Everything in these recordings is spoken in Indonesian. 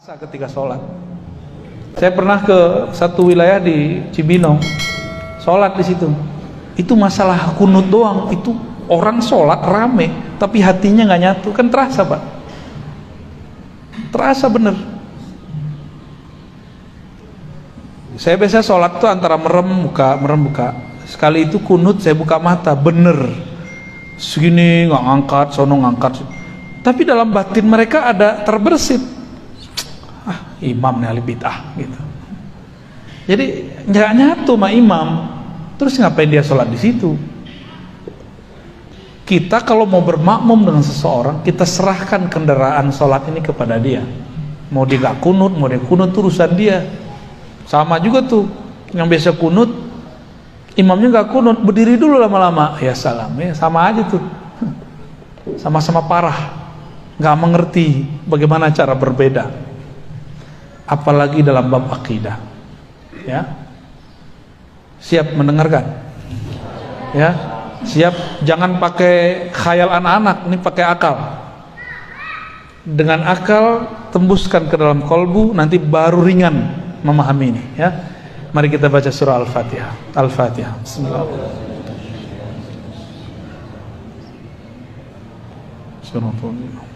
Ketika sholat, saya pernah ke satu wilayah di Cibinong, sholat di situ. Itu masalah kunut doang, itu orang sholat rame, tapi hatinya nggak nyatu, kan terasa pak, terasa bener. Saya biasa sholat tuh antara merem buka. Sekali itu kunut saya buka mata, bener. Segini nggak ngangkat, sono ngangkat. Tapi dalam batin mereka ada terbersit. Imam nih ahli bid'ah gitu. Jadi nggak nyatu sama imam. Terus ngapain dia sholat di situ? Kita kalau mau bermakmum dengan seseorang, kita serahkan kendaraan sholat ini kepada dia. Mau dia nggak kunut, mau dia kunut, urusan dia. Sama juga tuh, yang biasa kunut, imamnya nggak kunut, berdiri dulu lama-lama. Ya salam, ya sama aja tuh. Sama-sama parah, nggak mengerti bagaimana cara berbeda. Apalagi dalam bab akidah, ya. Siap mendengarkan, ya. Siap, jangan pakai khayal anak-anak, ini pakai akal. Dengan akal tembuskan ke dalam kolbu, nanti baru ringan memahami ini, ya. Mari kita baca surah Al-Fatihah. Al-Fatihah. Bismillahirrahmanirrahim.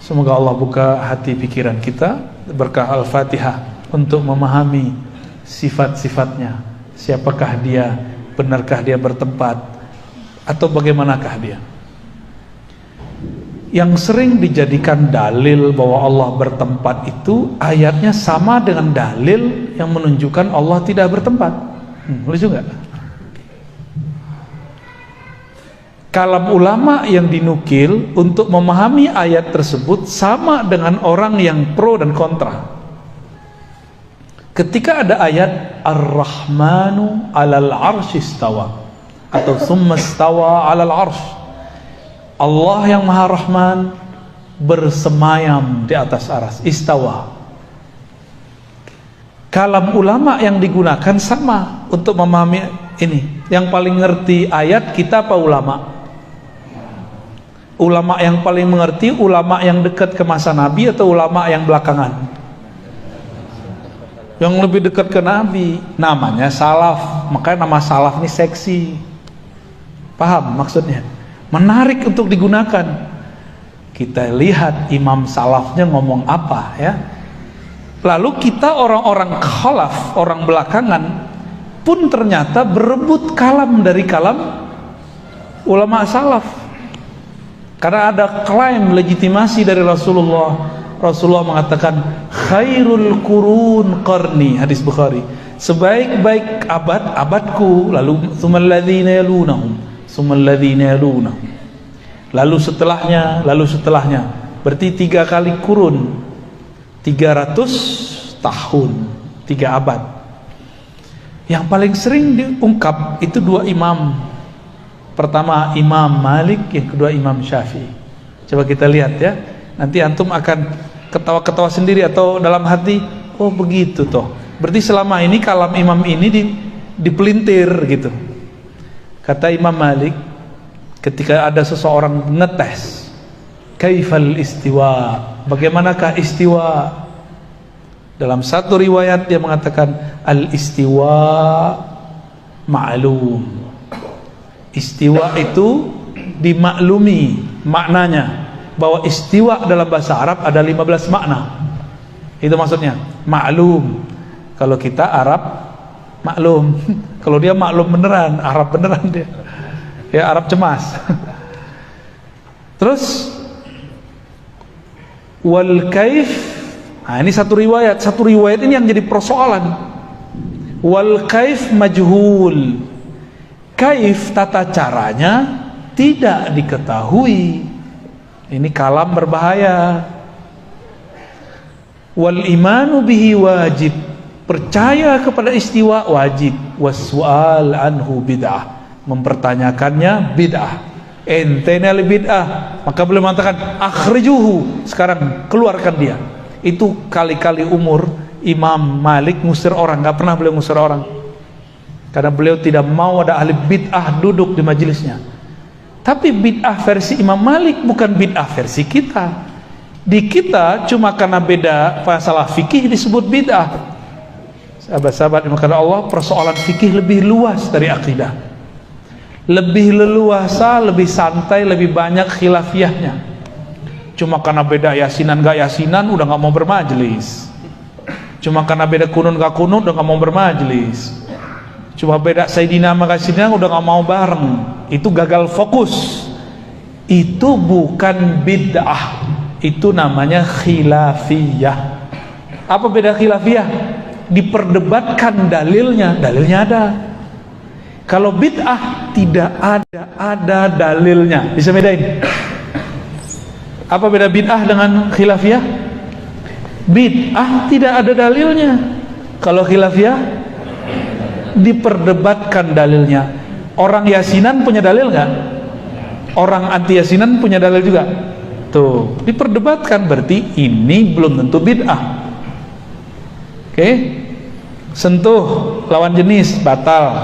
Semoga Allah buka hati pikiran kita berkah Al-Fatihah untuk memahami sifat-sifatnya. Siapakah dia, benarkah dia bertempat, atau bagaimanakah dia. Yang sering dijadikan dalil bahwa Allah bertempat itu ayatnya sama dengan dalil yang menunjukkan Allah tidak bertempat. Lucu nggak? Kalam ulama yang dinukil untuk memahami ayat tersebut sama dengan orang yang pro dan kontra. Ketika ada ayat Ar-Rahmanu 'alal 'arsy istawa atau tsumma istawa 'alal 'arsy, Allah yang Maha Rahman bersemayam di atas aras, istawa. Kalam ulama yang digunakan sama untuk memahami ini. Yang paling ngerti ayat kita apa ulama? Ulama yang paling mengerti, ulama yang dekat ke masa Nabi atau ulama yang belakangan? Yang lebih dekat ke Nabi, namanya salaf. Makanya nama salaf ini seksi. Paham maksudnya? Menarik untuk digunakan. Kita lihat imam salafnya ngomong apa, ya. Lalu kita orang-orang khalaf, orang belakangan pun ternyata berebut kalam dari kalam ulama salaf. Karena ada klaim legitimasi dari Rasulullah. Rasulullah mengatakan khairul qurun qarni, hadis Bukhari. Sebaik-baik abad, abadku. Lalu tsummal ladzina yalunahum, tsummal ladzina yalunahum. Lalu setelahnya. Berarti 3 kali kurun. 300 tahun, 3 abad. Yang paling sering diungkap itu 2 imam. Pertama Imam Malik, yang kedua Imam Syafi'i. Coba kita lihat ya. Nanti antum akan ketawa-ketawa sendiri atau dalam hati, oh begitu toh. Berarti selama ini kalam imam ini dipelintir gitu. Kata Imam Malik, ketika ada seseorang ngetes, kaifal istiwa, bagaimanakah istiwa? Dalam satu riwayat dia mengatakan al istiwa ma'lum. Istiwa itu dimaklumi maknanya, bahwa istiwa dalam bahasa Arab ada 15 makna. Itu maksudnya maklum. Kalau kita Arab maklum. Kalau dia maklum beneran, Arab beneran dia. Ya Arab cemas. Terus wal kaif. Nah, ini satu riwayat ini yang jadi persoalan. Wal kaif majhul. Kaif, tata caranya tidak diketahui. Ini kalam berbahaya. Wal imanu bihi wajib, percaya kepada istiwa wajib. Wassual anhu bid'ah, mempertanyakannya bid'ah. Entene al bid'ah, maka beliau mengatakan akhrijuhu, sekarang keluarkan dia. Itu kali-kali umur Imam Malik ngusir orang, nggak pernah beliau ngusir orang. Karena beliau tidak mau ada ahli bid'ah duduk di majelisnya. Tapi bid'ah versi Imam Malik bukan bid'ah versi kita. Di kita cuma karena beda masalah fikih disebut bid'ah. Sahabat-sahabat yang karena Allah, persoalan fikih lebih luas dari akidah, lebih leluasa, lebih santai, lebih banyak khilafiyahnya. Cuma karena beda yasinan gak yasinan udah gak mau bermajlis. Cuma karena beda kunut gak kunut udah gak mau bermajlis. Cuma beda Sayyidina Makasina udah gak mau bareng. Itu gagal fokus. Itu bukan bid'ah, itu namanya khilafiyah. Apa beda khilafiyah? Diperdebatkan dalilnya, dalilnya ada. Kalau bid'ah tidak ada dalilnya. Bisa bedain? Apa beda bid'ah dengan khilafiyah? Bid'ah tidak ada dalilnya. Kalau khilafiyah diperdebatkan dalilnya. Orang yasinan punya dalil nggak? Orang anti yasinan punya dalil juga. Tuh, diperdebatkan, berarti ini belum tentu bid'ah. Oke, sentuh lawan jenis batal.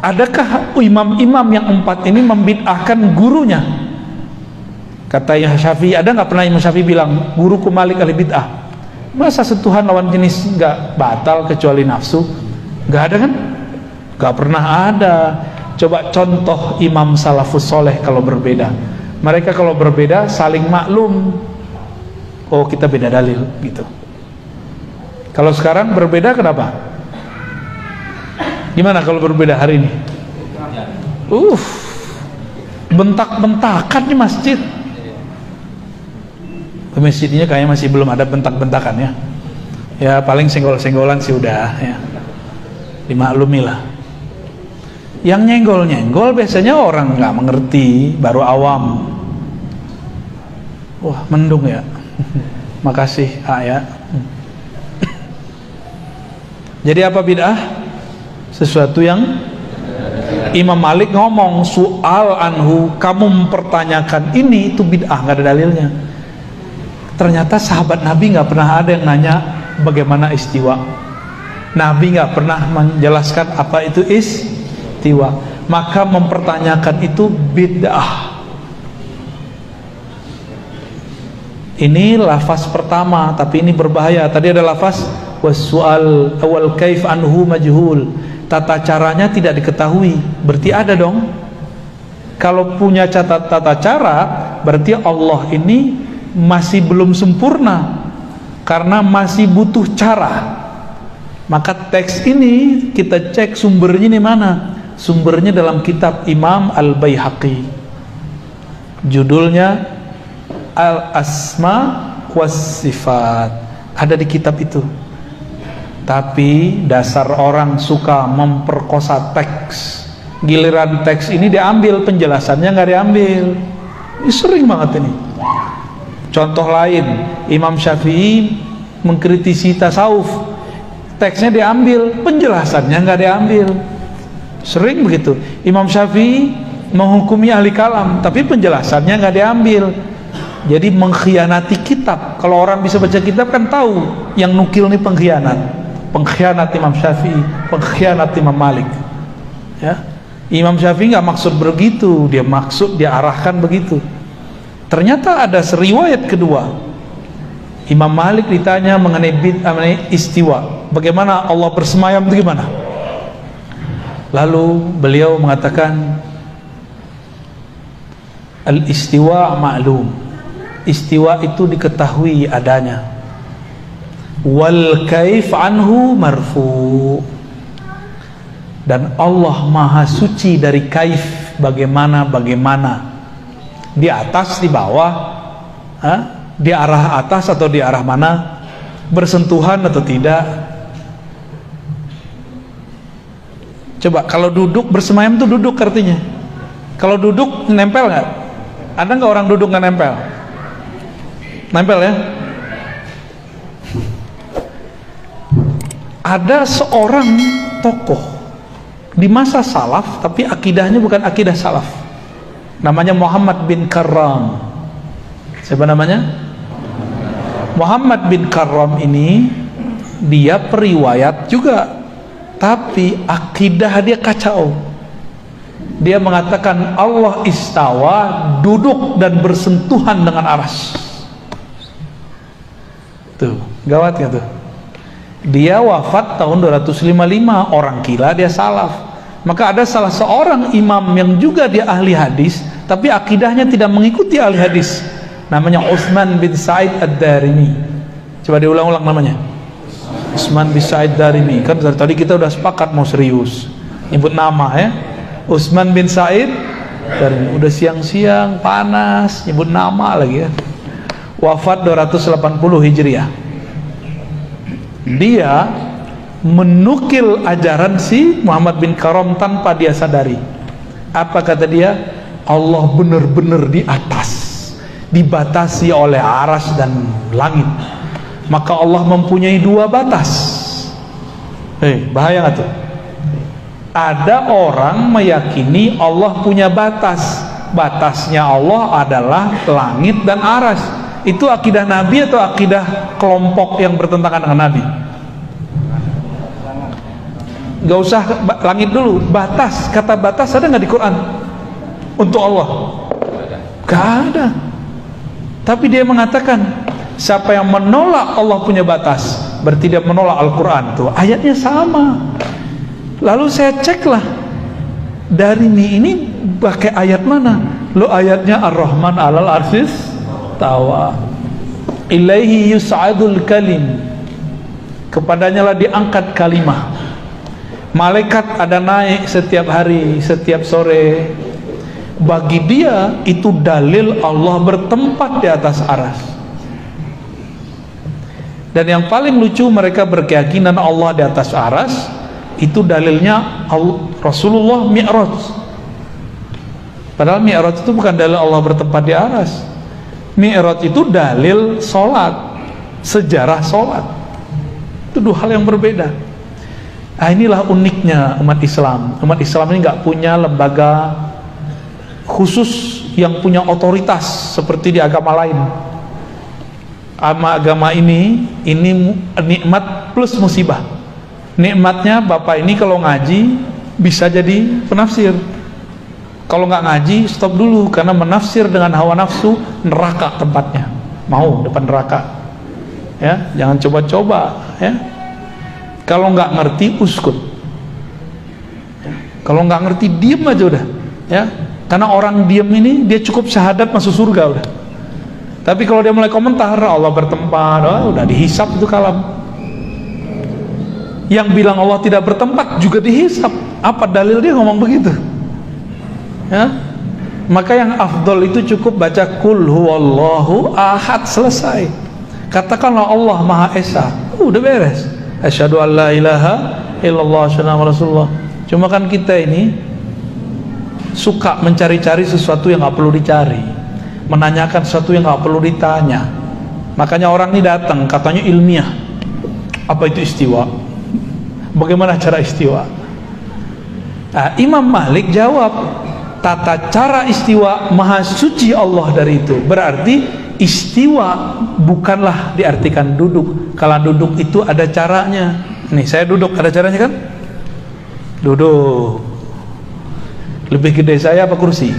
Adakah imam-imam yang 4 ini membid'ahkan gurunya? Kata Syafi'i, ada nggak pernah Imam Syafi'i bilang guruku Malik ahli bid'ah? Masa sentuhan lawan jenis nggak batal kecuali nafsu? Nggak ada kan? Nggak pernah ada. Coba contoh imam salafus soleh kalau berbeda. Mereka kalau berbeda saling maklum. Oh, kita beda dalil gitu. Kalau sekarang berbeda kenapa? Gimana kalau berbeda hari ini? Bentak-bentakan di masjid. Di masjidnya kayaknya masih belum ada bentak-bentakan ya. Ya paling senggol-senggolan sih udah ya. Dimaklumi lah. Yang nyenggol-nyenggol biasanya orang nggak mengerti, baru awam. Wah, mendung ya. Makasih ya. Jadi apa bid'ah? Sesuatu yang Imam Malik ngomong soal anhu, kamu mempertanyakan ini, itu bid'ah, nggak ada dalilnya. Ternyata sahabat Nabi nggak pernah ada yang nanya bagaimana istiwa. Nabi nggak pernah menjelaskan apa itu istiwa. Maka mempertanyakan itu bid'ah. Ini lafaz pertama, tapi ini berbahaya. Tadi ada lafaz wasu'al awal kaif anhu majhul, tata caranya tidak diketahui. Berarti ada dong. Kalau punya tata cara, berarti Allah ini masih belum sempurna karena masih butuh cara. Maka teks ini kita cek sumbernya di mana. Sumbernya dalam kitab Imam Al-Baihaqi, judulnya Al-Asma was Sifat, ada di kitab itu. Tapi dasar orang suka memperkosa teks. Giliran teks ini diambil, penjelasannya nggak diambil. Ini sering banget ini. Contoh lain, Imam Syafi'i mengkritisi tasawuf, teksnya diambil, penjelasannya nggak diambil. Sering begitu. Imam Syafi'i menghukumi ahli kalam, tapi penjelasannya nggak diambil. Jadi mengkhianati kitab. Kalau orang bisa baca kitab kan tahu yang nukil ini pengkhianat. Pengkhianat Imam Syafi'i, pengkhianat Imam Malik. Ya, Imam Syafi'i nggak maksud begitu, dia arahkan begitu. Ternyata ada riwayat kedua. Imam Malik ditanya mengenai bid'ah, mengenai istiwa. Bagaimana Allah bersemayam itu gimana? Lalu beliau mengatakan al-istiwa ma'lum. Istiwa itu diketahui adanya. Wal kaif anhu marfu. Dan Allah maha suci dari kaif, bagaimana di atas, di bawah, di arah atas atau di arah mana, bersentuhan atau tidak. Coba kalau duduk bersemayam itu duduk artinya. Kalau duduk nempel nggak? Ada nggak orang duduk nggak nempel? Nempel ya. Ada seorang tokoh di masa salaf, tapi akidahnya bukan akidah salaf. Namanya Muhammad bin Karram. Siapa namanya? Muhammad bin Karram ini, dia periwayat juga, tapi akidah dia kacau. Dia mengatakan Allah istawa, duduk dan bersentuhan dengan arsy. Tuh, gawat gak tuh? Dia wafat tahun 255, orang gila, dia salaf. Maka ada salah seorang imam yang juga dia ahli hadis, tapi akidahnya tidak mengikuti ahli hadis. Namanya Utsman bin Sa'id Ad-Darimi. Coba diulang-ulang namanya. Utsman bin Sa'id Ad-Darimi. Kan dari tadi kita udah sepakat mau serius nyebut nama ya. Utsman bin Sa'id Ad-Darimi. Udah siang-siang panas nyebut nama lagi ya. Wafat 280 Hijriah. Dia menukil ajaran si Muhammad bin Karam tanpa dia sadari. Apa kata dia? Allah benar-benar di atas, dibatasi oleh aras dan langit. Maka Allah mempunyai dua batas. Bahaya nggak tuh? Ada orang meyakini Allah punya batas. Batasnya Allah adalah langit dan aras. Itu akidah Nabi atau akidah kelompok yang bertentangan dengan Nabi? Gak usah langit dulu, batas. Kata batas ada nggak di Quran untuk Allah? Gak ada. Tapi dia mengatakan siapa yang menolak Allah punya batas berarti dia menolak Al-Quran. Tuh ayatnya sama. Lalu saya ceklah dari ini pakai ayat mana? Lo ayatnya Ar-Rahman 'alal arsis tawa, ilaihi yus'adul kalim, kepadanya lah diangkat kalimah. Malaikat ada naik setiap hari, setiap sore. Bagi dia itu dalil Allah bertempat di atas aras. Dan yang paling lucu, mereka berkeyakinan Allah di atas aras. Itu dalilnya Rasulullah Mi'raj. Padahal Mi'raj itu bukan dalil Allah bertempat di aras. Mi'raj itu dalil sholat, sejarah sholat. Itu dua hal yang berbeda. Nah, inilah uniknya umat Islam. Umat Islam ini nggak punya lembaga khusus yang punya otoritas seperti di agama lain. Agama ini nikmat plus musibah. Nikmatnya Bapak ini kalau ngaji bisa jadi penafsir. Kalau nggak ngaji stop dulu, karena menafsir dengan hawa nafsu neraka tempatnya. Mau depan neraka ya, jangan coba-coba ya. Kalau nggak ngerti uskut ya. Kalau nggak ngerti diem aja udah ya, karena orang diem ini dia cukup syahadat masuk surga udah. Tapi kalau dia mulai komentar Allah bertempat, udah dihisap itu kalam. Yang bilang Allah tidak bertempat juga dihisap. Apa dalil dia ngomong begitu ya? Maka yang afdol itu cukup baca kul huwallahu ahad, selesai. Katakanlah Allah Maha Esa, udah beres. Asyhadu an la ilaha illallah asyhadu anna rasulullah. Cuma kan kita ini suka mencari-cari sesuatu yang gak perlu dicari, menanyakan sesuatu yang gak perlu ditanya. Makanya orang ini datang katanya ilmiah. Apa itu istiwa? Bagaimana cara istiwa? Nah, Imam Malik jawab, tata cara istiwa maha suci Allah dari itu. Berarti istiwa bukanlah diartikan duduk. Kalau duduk itu ada caranya. Nih saya duduk, ada caranya kan? Duduk. Lebih gede saya apa kursi?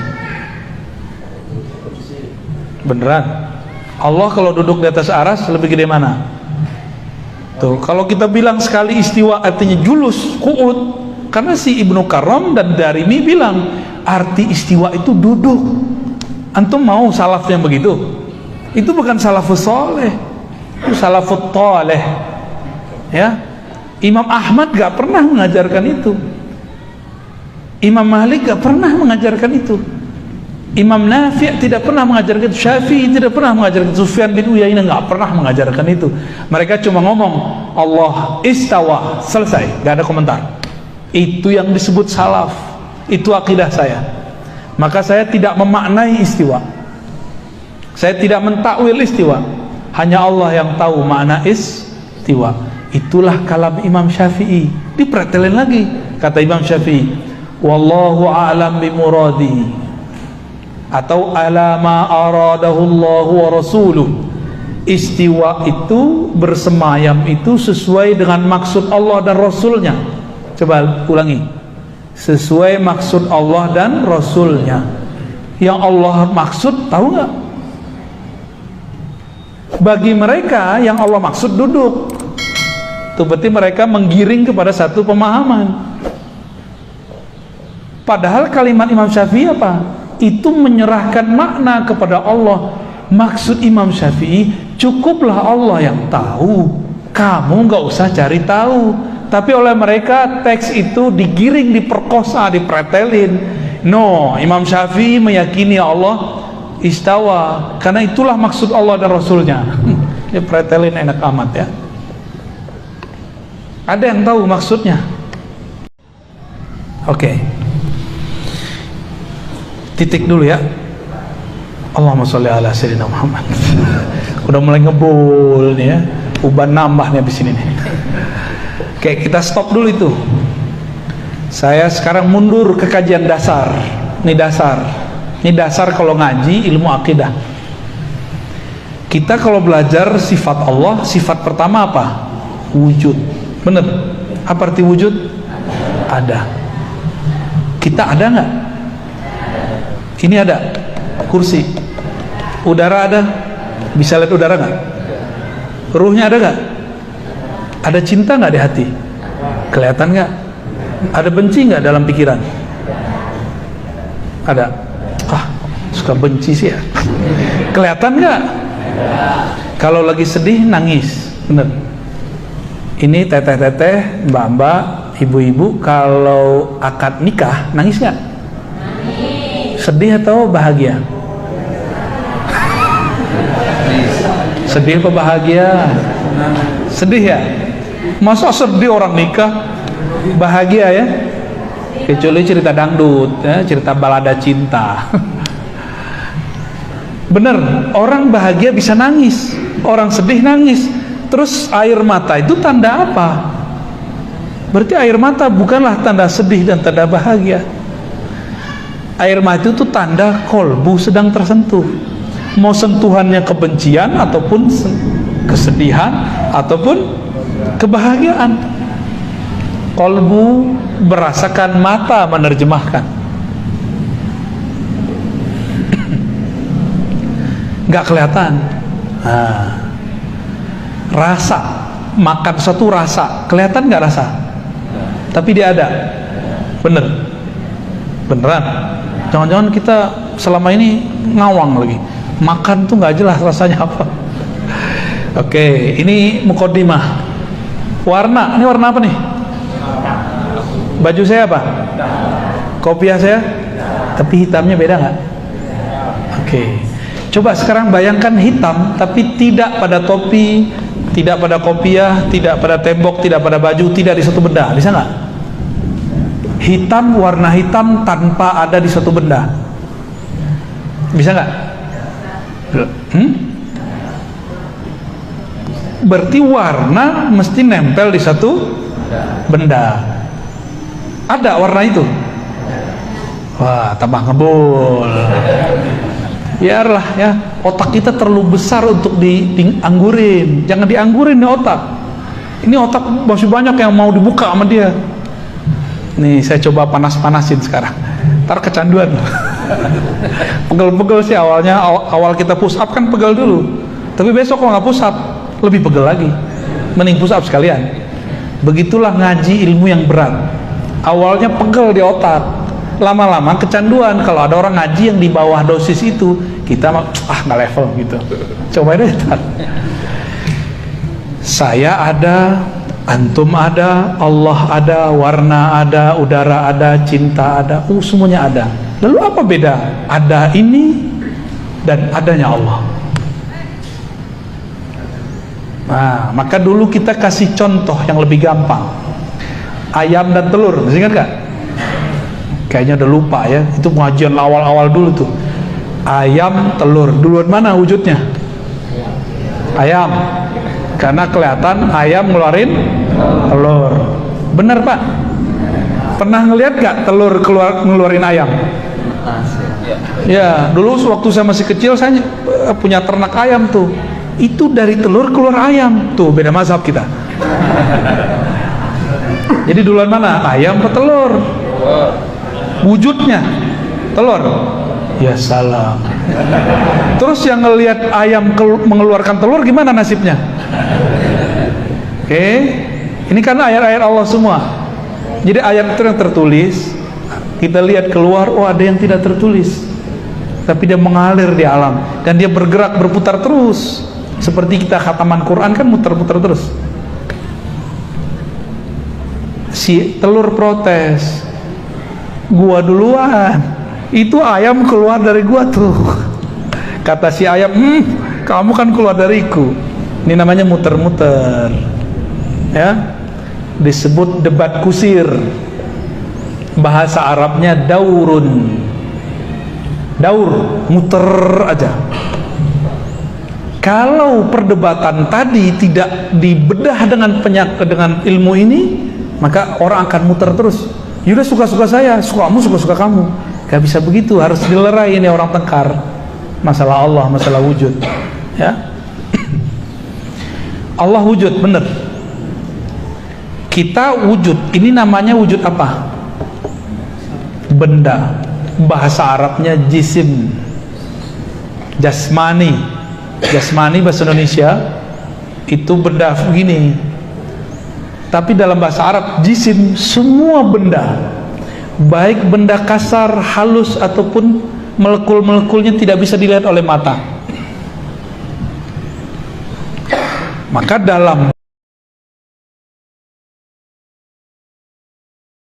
Beneran? Allah kalau duduk di atas aras lebih gede mana? Tuh, kalau kita bilang sekali istiwa artinya julus, qu'ud, karena si Ibnu Karam dan Darimi bilang arti istiwa itu duduk. Antum mau salaf yang begitu? Itu bukan salafus soleh, itu salafut toleh ya. Imam Ahmad gak pernah mengajarkan itu, Imam Malik gak pernah mengajarkan itu, Imam Nafi' tidak pernah mengajarkan itu, Syafi'i tidak pernah mengajarkan itu, Sufyan bin Uyainah gak pernah mengajarkan itu. Mereka cuma ngomong Allah istawa, selesai, gak ada komentar. Itu yang disebut salaf, itu akidah saya. Maka saya tidak memaknai istiwa, saya tidak mentakwil istiwa. Hanya Allah yang tahu makna istiwa. Itulah kalam Imam Syafi'i. Dipretelin lagi, kata Imam Syafi'i, wallahu a'lam bimuradi, atau ala ma aradahu Allah wa rasuluh. Istiwa itu, bersemayam itu sesuai dengan maksud Allah dan Rasulnya. Coba ulangi, sesuai maksud Allah dan Rasulnya. Yang Allah maksud tahu nggak? Bagi mereka yang Allah maksud duduk, itu berarti mereka menggiring kepada satu pemahaman. Padahal kalimat Imam Syafi'i apa? Itu menyerahkan makna kepada Allah. Maksud Imam Syafi'i, cukuplah Allah yang tahu, kamu nggak usah cari tahu. Tapi oleh mereka teks itu digiring, diperkosa, dipretelin. No, Imam Syafi'i meyakini Allah istawa, karena itulah maksud Allah dan Rasulnya. Dipretelin enak amat ya. Ada yang tahu maksudnya? Oke. Titik dulu ya. Allahumma sholli ala sayyidina Muhammad. Udah mulai ngebul nih ya. Uban nambah nih abis ini nih. Oke, kita stop dulu itu. Saya sekarang mundur ke kajian dasar. Ini dasar. Ini dasar kalau ngaji ilmu akidah. Kita kalau belajar sifat Allah, sifat pertama apa? Wujud. Bener? Apa arti wujud? Ada. Kita ada nggak? Ini ada kursi, udara ada, bisa lihat udara nggak? Ruhnya ada nggak? Ada cinta nggak di hati? Kelihatan nggak? Ada benci nggak dalam pikiran? Ada. Suka benci sih ya. Kelihatan nggak? Kalau lagi sedih nangis, bener. Ini teteh-teteh, mbak-mbak, ibu-ibu, kalau akad nikah nangis nggak? Sedih atau bahagia? Sedih atau bahagia? Sedih ya? Masa sedih orang nikah? Bahagia ya? Kecuali cerita dangdut ya, cerita balada cinta. Bener, orang bahagia bisa nangis, orang sedih nangis. Terus air mata itu tanda apa? Berarti air mata bukanlah tanda sedih dan tanda bahagia. Air mata itu tanda kolbu sedang tersentuh. Mau sentuhannya kebencian ataupun kesedihan ataupun kebahagiaan. Kolbu merasakan, mata menerjemahkan. Nggak kelihatan. Rasa, makan satu rasa, kelihatan nggak rasa? Tapi dia ada. Beneran. Jangan-jangan kita selama ini ngawang lagi, makan tuh nggak jelas rasanya apa. Oke, ini mukaddimah. Warna, ini warna apa nih? Baju saya apa? Kopiah saya? Tapi hitamnya beda nggak? Oke, coba sekarang bayangkan hitam, tapi tidak pada topi, tidak pada kopiah, tidak pada tembok, tidak pada baju, tidak di satu benda. Bisa nggak? Hitam, warna hitam tanpa ada di suatu benda. Bisa nggak? Berarti warna mesti nempel di satu benda. Ada warna itu? Wah, tambah ngebul. Biarlah ya, otak kita terlalu besar untuk dianggurin. Jangan dianggurin nih otak. Ini otak masih banyak yang mau dibuka sama dia. Nih saya coba panas-panasin sekarang. Ntar kecanduan. Pegel-pegel sih awalnya. Awal kita push up kan pegel dulu. Tapi besok kalau nggak push up lebih pegel lagi. Mending push up sekalian. Begitulah ngaji ilmu yang berat. Awalnya pegel di otak, lama-lama kecanduan. Kalau ada orang ngaji yang di bawah dosis itu, kita nggak level gitu. Coba deh. Saya ada, antum ada, Allah ada, warna ada, udara ada, cinta ada, semuanya ada. Lalu apa beda ada ini dan adanya Allah? Nah, maka dulu kita kasih contoh yang lebih gampang. Ayam dan telur, masih ingat gak? Kayaknya udah lupa ya. Itu pengajian awal-awal dulu tuh. Ayam, telur, duluan mana wujudnya? Ayam. Karena kelihatan ayam ngeluarin telur. Bener Pak? Pernah ngeliat gak telur ngeluarin ayam? Ya, dulu waktu saya masih kecil saya punya ternak ayam tuh. Itu dari telur keluar ayam. Tuh beda mazhab kita. Jadi duluan mana? Ayam atau telur? Wujudnya telur. Ya salam. Terus yang ngelihat ayam mengeluarkan telur gimana nasibnya? Oke, ini kan ayat-ayat Allah semua. Jadi ayat itu yang tertulis, kita lihat keluar, oh ada yang tidak tertulis, tapi dia mengalir di alam dan dia bergerak, berputar terus. Seperti kita khataman Quran kan muter-muter terus. Si telur protes, gua duluan. Itu ayam keluar dari gua tuh. Kata si ayam, kamu kan keluar dariku. Ini namanya muter-muter. Ya, disebut debat kusir. Bahasa Arabnya daurun. Daur, muter aja. Kalau perdebatan tadi tidak dibedah dengan ilmu ini, maka orang akan muter terus. Yaudah suka-suka saya, sukamu suka-suka kamu. Gak bisa begitu, harus dilerai ini orang tengkar. Masalah Allah, masalah wujud. Ya, Allah wujud, benar. Kita wujud, ini namanya wujud apa? Benda. Bahasa Arabnya jisim, jasmani. Jasmani bahasa Indonesia itu benda begini. Tapi dalam bahasa Arab jisim semua benda, baik benda kasar, halus ataupun molekul-molekulnya tidak bisa dilihat oleh mata. Maka dalam